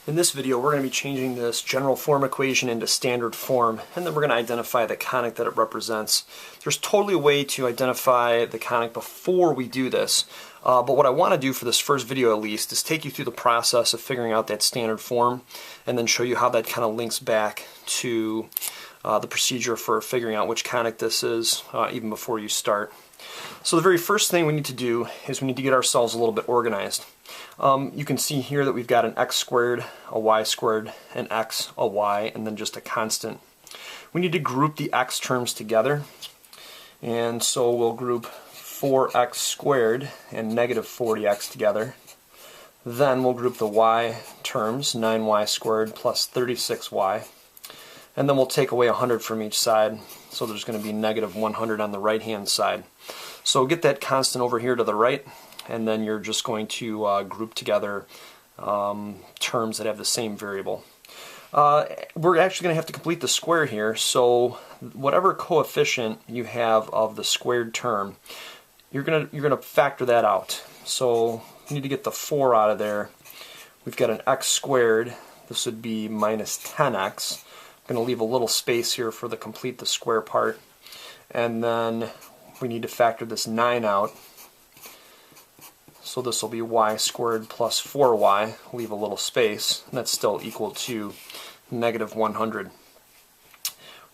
In this video, we're going to be changing this general form equation into standard form, and then we're going to identify the conic that it represents. There's totally a way to identify the conic before we do this, but what I want to do for this first video at least is take you through the process of figuring out that standard form and then show you how that kind of links back to the procedure for figuring out which conic this is even before you start. So the very first thing we need to do is we need to get ourselves a little bit organized. You can see here that we've got an x squared, a y squared, an x, a y, and then just a constant. We need to group the x terms together, and so we'll group 4x squared and negative 40x together. Then we'll group the y terms, 9y squared plus 36y, and then we'll take away 100 from each side, so there's going to be negative 100 on the right hand side. So get that constant over here to the right, and then you're just going to group together terms that have the same variable. We're actually going to have to complete the square here, so whatever coefficient you have of the squared term, you're gonna factor that out. So you need to get the 4 out of there. We've got an x squared. This would be minus 10x. I'm going to leave a little space here for the complete the square part, and then we need to factor this 9 out. So this will be y squared plus 4y, leave a little space, and that's still equal to negative 100.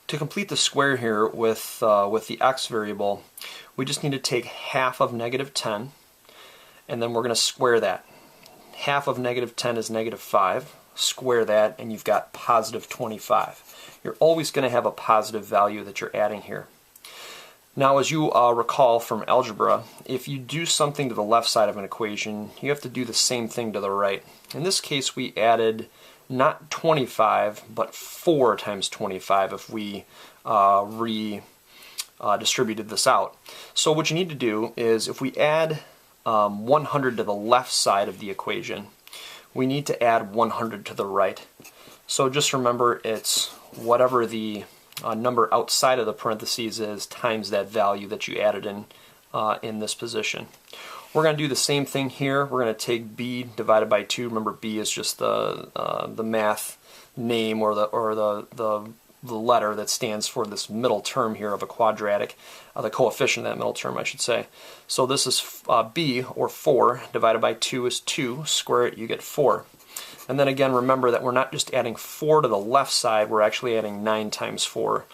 To complete the square here with the x variable, we just need to take half of negative 10, and then we're going to square that. Half of negative 10 is negative 5. Square that, and you've got positive 25. You're always going to have a positive value that you're adding here. Now, as you recall from algebra, if you do something to the left side of an equation, you have to do the same thing to the right. In this case, we added not 25, but 4 times 25 if we distributed this out. So what you need to do is, if we add 100 to the left side of the equation, we need to add 100 to the right. So just remember, it's whatever the number outside of the parentheses is times that value that you added in this position. We're going to do the same thing here. We're going to take b divided by 2. Remember, b is just the math name or the letter that stands for this middle term here of a quadratic, the coefficient of that middle term, I should say. So this is b, or 4, divided by 2 is 2. Square it, you get 4. And then again, remember that we're not just adding 4 to the left side, we're actually adding 9 times 4,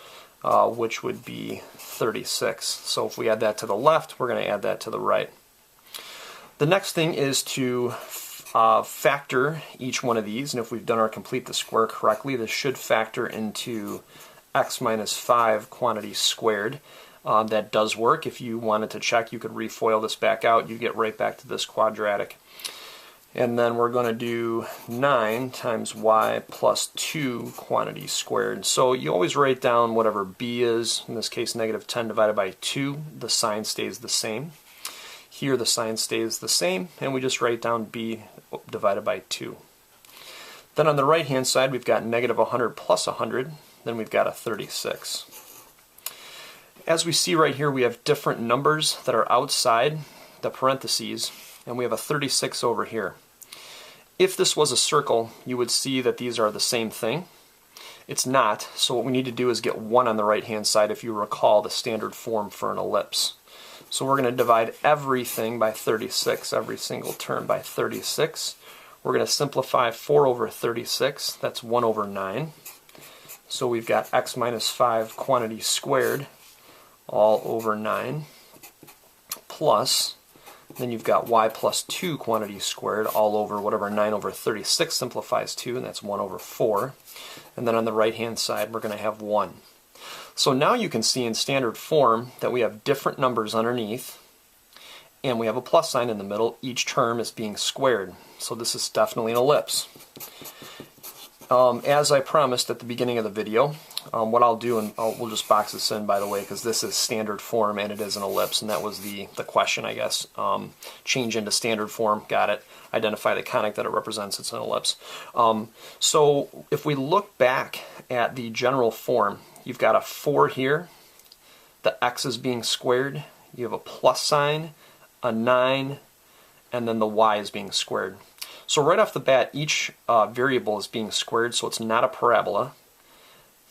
which would be 36. So if we add that to the left, we're going to add that to the right. The next thing is to factor each one of these, and if we've done our complete the square correctly, this should factor into x minus 5 quantity squared. That does work. If you wanted to check, you could refoil this back out. You get right back to this quadratic. And then we're going to do 9 times y plus 2 quantity squared. So you always write down whatever b is, in this case negative 10 divided by 2, the sign stays the same. Here the sign stays the same, and we just write down b divided by 2. Then on the right hand side we've got negative 100 plus 100, then we've got a 36. As we see right here, we have different numbers that are outside the parentheses, and we have a 36 over here. If this was a circle, you would see that these are the same thing. It's not, so what we need to do is get 1 on the right hand side if you recall the standard form for an ellipse. So we're going to divide everything by 36, every single term by 36. We're going to simplify 4 over 36, that's 1 over 9. So we've got x minus 5 quantity squared all over 9, plus, then you've got y plus 2 quantity squared all over whatever 9 over 36 simplifies to, and that's 1 over 4. And then on the right hand side we're going to have 1. So now you can see in standard form that we have different numbers underneath, and we have a plus sign in the middle. Each term is being squared. So this is definitely an ellipse. As I promised at the beginning of the video, what I'll do, and we'll just box this in by the way, because this is standard form and it is an ellipse, and that was the question, I guess. Change into standard form, got it. Identify the conic that it represents, it's an ellipse. So if we look back at the general form, you've got a 4 here, the x is being squared, you have a plus sign, a 9, and then the y is being squared. So right off the bat, each variable is being squared, so it's not a parabola.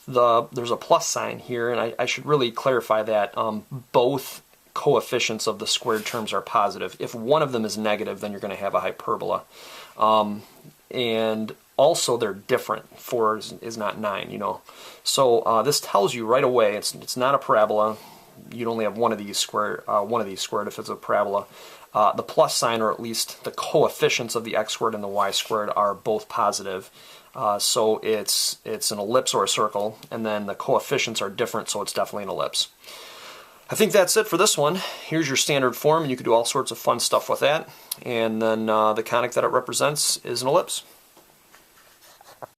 There's a plus sign here, and I should really clarify that both coefficients of the squared terms are positive. If one of them is negative, then you're going to have a hyperbola. And also they're different. 4 is not 9, you know. So this tells you right away it's not a parabola. You'd only have one of these squared if it's a parabola. The plus sign, or at least the coefficients of the x squared and the y squared, are both positive. So it's an ellipse or a circle, and then the coefficients are different, so it's definitely an ellipse. I think that's it for this one. Here's your standard form, and you can do all sorts of fun stuff with that. And then the conic that it represents is an ellipse.